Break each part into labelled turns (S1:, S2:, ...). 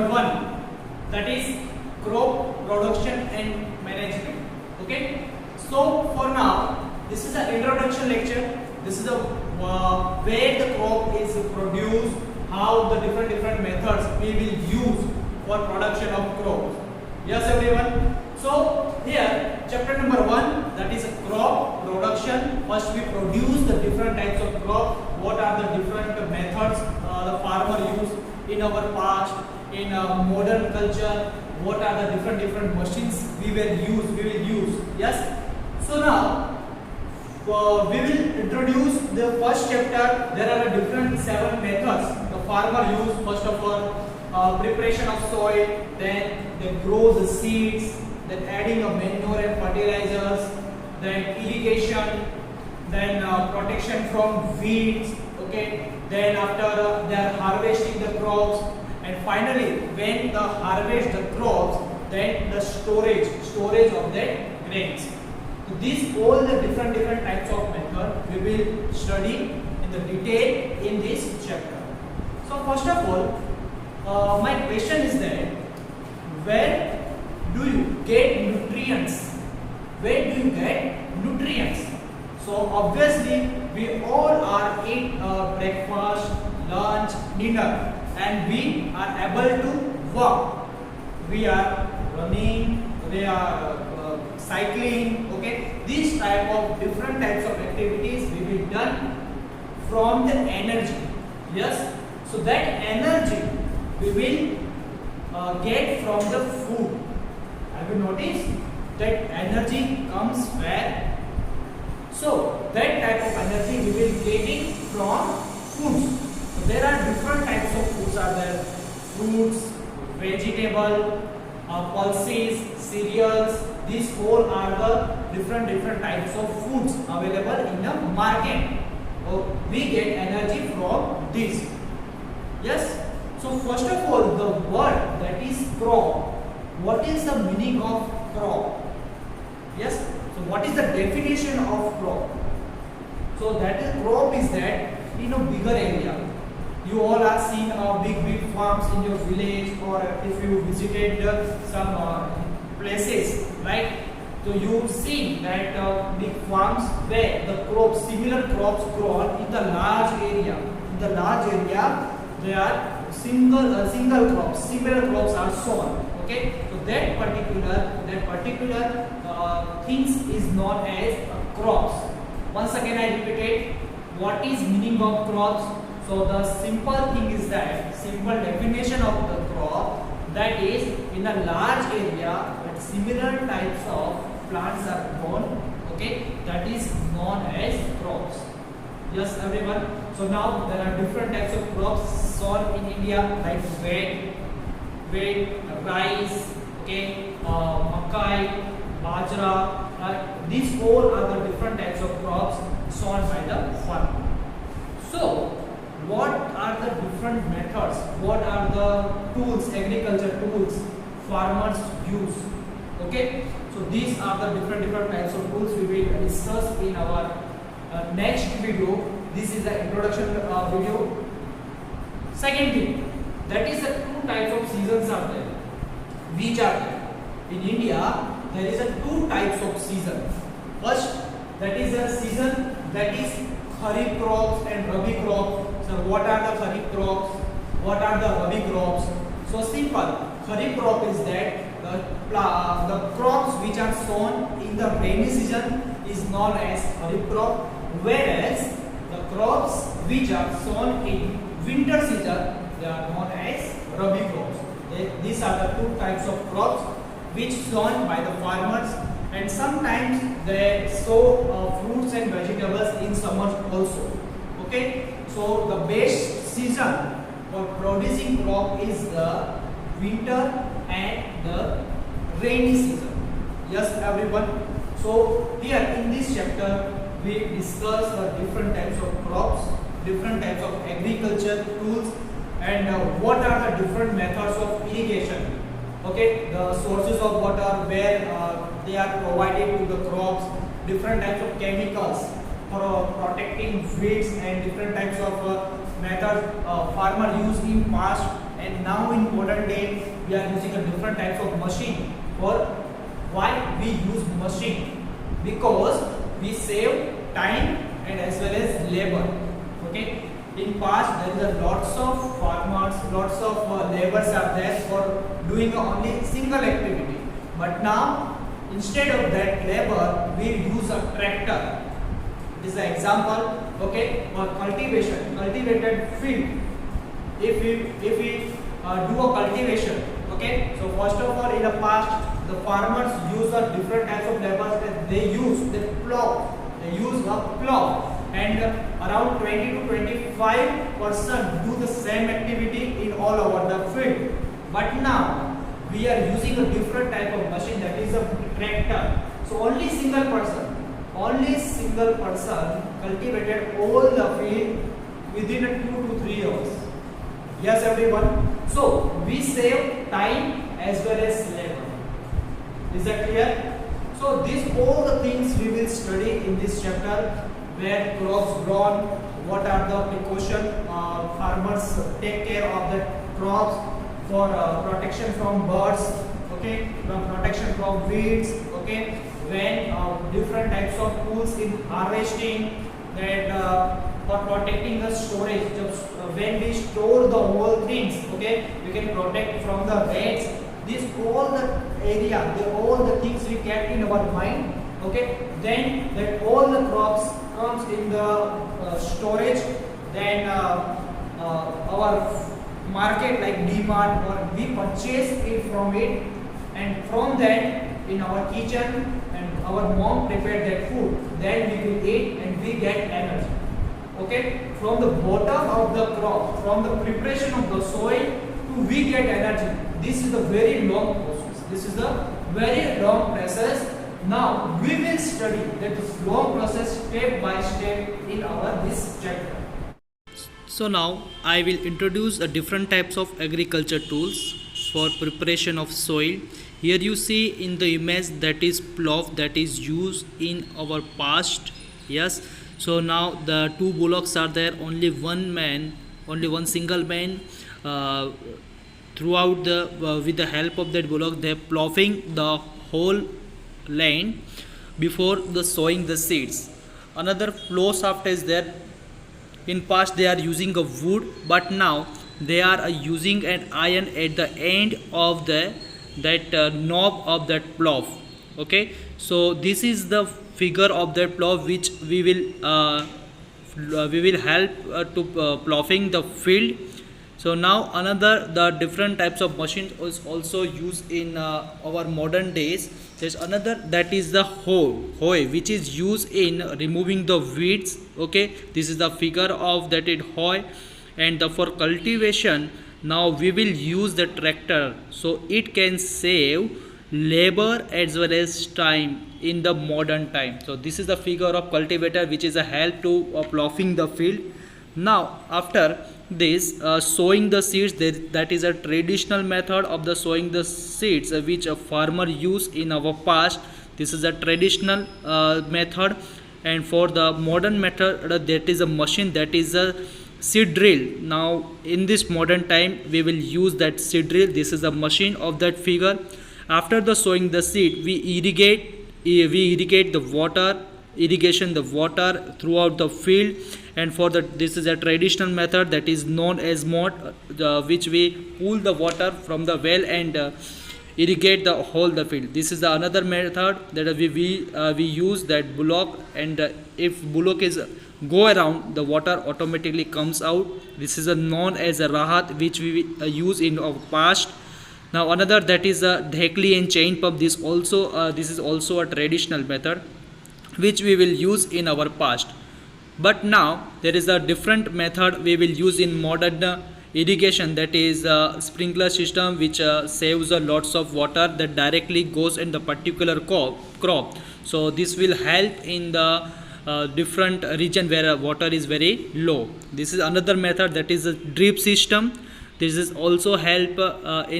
S1: number 1, that is crop production and management. Okay, so for now this is an introduction lecture. This is the where the crop is produced, how the different methods we will use for production of crops. Yes everyone. So here chapter number 1, that is a crop production. First we produce the different types of crop. What are the different methods the farmer use in our past, in modern culture? What are the different machines we will use? Yes. So now we will introduce the first chapter. There are different 7 methods the farmer use. First of all, preparation of soil, then they grow the seeds, then adding of manure and fertilizers, then irrigation, then protection from weeds. Okay, then after they are harvesting the crops, and finally when they harvest the crops, then the storage of the grains. So these all the different types of method we will study in the detail in this chapter. So first of all, my question is that where do you get nutrients? Where do you get nutrients? So obviously we all are eat breakfast, lunch, dinner, and we are able to walk. We are running, we are cycling. Okay, these type of different types of activities we will done from the energy. Yes, so that energy we will get from the food. Have you noticed that energy comes where? So that type of energy we will get it from foods. So there are different types of foods are there: fruits, vegetable, pulses, cereals. These all are the different types of foods available in the market. So we get energy from this. Yes. So first of all, the word that is crop. What is the meaning of crop? Yes. So what is the definition of crop? So that is crop is that in a bigger area. You all are seen big farms in your village, or if you visited some places, right? So you see that big farms where the crops, similar crops grow in the large area. In the large area, there are single crops, similar crops are sown. Okay, so that particular things is known as crops. Once again, I repeat it. What is meaning of crops? So the simple thing is that simple definition of the crop, that is in a large area but similar types of plants are grown. Okay, that is known as crops. Yes, everyone. So now there are different types of crops sown in India, like wheat, rice, okay, makai, bajra. These all are the different types of crops sown by the farmer. So what are the different methods? What are the tools, agriculture tools farmers use? Okay, so these are the different types of tools we will discuss in our next video. This is the introduction video. Second thing, that is the 2 types of seasons are there. Which are there? In India, there is a 2 types of season. First, that is a season that is Kharif crops and Rabi crops. So what are the Kharif crops? What are the Rabi crops? So simple. Kharif crop is that the crops which are sown in the rainy season is known as Kharif crop, whereas the crops which are sown in winter season, they are known as Rabi crops. These are the 2 types of crops which sown by the farmers, and sometimes they sow fruits and vegetables in summer also. Okay, so the best season for producing crop is the winter and the rainy season. Yes, everyone. So here in this chapter we discuss the different types of crops, different types of agriculture tools, and what are the different methods of irrigation. Okay, the sources of water where they are provided to the crops, different types of chemicals for protecting weeds, and different types of methods farmer use in past and now in modern day we are using a different types of machine. For why we use machine? Because we save time and as well as labor. Okay. In past there is a lots of farmers, lots of laborers are there for doing only single activity. But now instead of that labor we use a tractor. This is an example. Okay, for cultivation, cultivated field. If we do a cultivation, okay. So first of all, in the past, the farmers use a different types of labors. They use the plow. They use a plow, and around 20 to 25% do the same activity in all over the field. But now we are using a different type of machine, that is a tractor. So only single person cultivated all the field within a 2 to 3 hours. Yes, everyone. So we save time as well as labor. Is that clear? So these all the things we will study in this chapter, where crops grown, what are the precautions farmers take care of the crops for protection from birds, okay, from protection from weeds, okay, when different types of tools in harvesting, that for protecting the storage, when we store the whole things, okay, we can protect from the rats. This all the area, all the things we kept in our mind, okay, then that all the crops comes in the storage, then our market like DMart, or we purchase it from it, and from that in our kitchen, and our mom prepared that food, then we will eat and we get energy. Okay, from the bottom of the crop, from the preparation of the soil to we get energy. This is a very long process. This is a very long process. Now we will study that this long process step by step in our this chapter.
S2: So now I will introduce the different types of agriculture tools for preparation of soil. Here you see in the image that is plough that is used in our past. Yes. So now the two bullocks are there, only one single man throughout the with the help of that bullock they are ploughing the whole land before the sowing the seeds. Another plough shaft is there. In past they are using a wood, but now they are using an iron at the end of the knob of that plough. Okay, so this is the figure of that plough which we will help to ploughing the field. So now the different types of machines is also used in our modern days. There's another that is the hoe, which is used in removing the weeds. Okay, this is the figure of that it hoe. And for cultivation, now we will use the tractor, so it can save labor as well as time in the modern time. So this is the figure of cultivator which is a help to ploughing the field. Now after this sowing the seeds, that is a traditional method of the sowing the seeds which a farmer used in our past. This is a traditional method. And for the modern method, that is a machine, that is a seed drill. Now in this modern time we will use that seed drill. This is a machine of that figure. After the sowing the seed, we irrigate the water throughout the field. And for this is a traditional method that is known as mode, which we pull the water from the well and irrigate the whole the field. This is the another method that we use that bullock, and if bullock is go around, the water automatically comes out. This is a known as a rahat, which we use in our past. Now another that is a dhekli and chain pump. This is also a traditional method which we will use in our past. But now there is a different method we will use in modern irrigation, that is a sprinkler system which saves lots of water that directly goes in the particular crop. So this will help in the different region where water is very low. This is another method, that is a drip system. This is also help help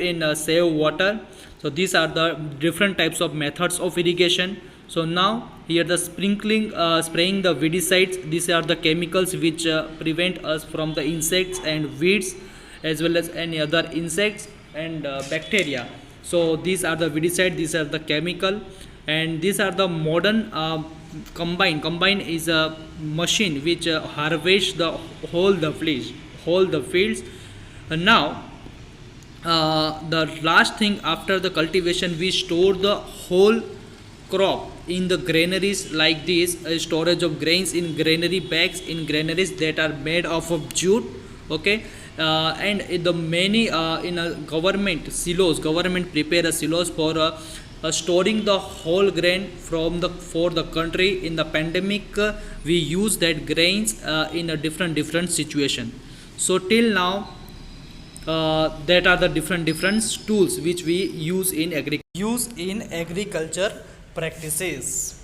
S2: in save water. So these are the different types of methods of irrigation. So now here the sprinkling, spraying the weedicides. These are the chemicals which prevent us from the insects and weeds, as well as any other insects and bacteria. So these are the weedicide. These are the chemical, and these are the modern combine. Combine is a machine which harvests the whole the fields. And now the last thing after the cultivation, we store the whole crop in the granaries like this, storage of grains in granary bags, in granaries that are made of jute. Okay. And in the many in a government silos, government prepare a silos for storing the whole grain from the for the country. In the pandemic, we use that grains in a different situation. So till now, that are the different tools which we use in agriculture practices.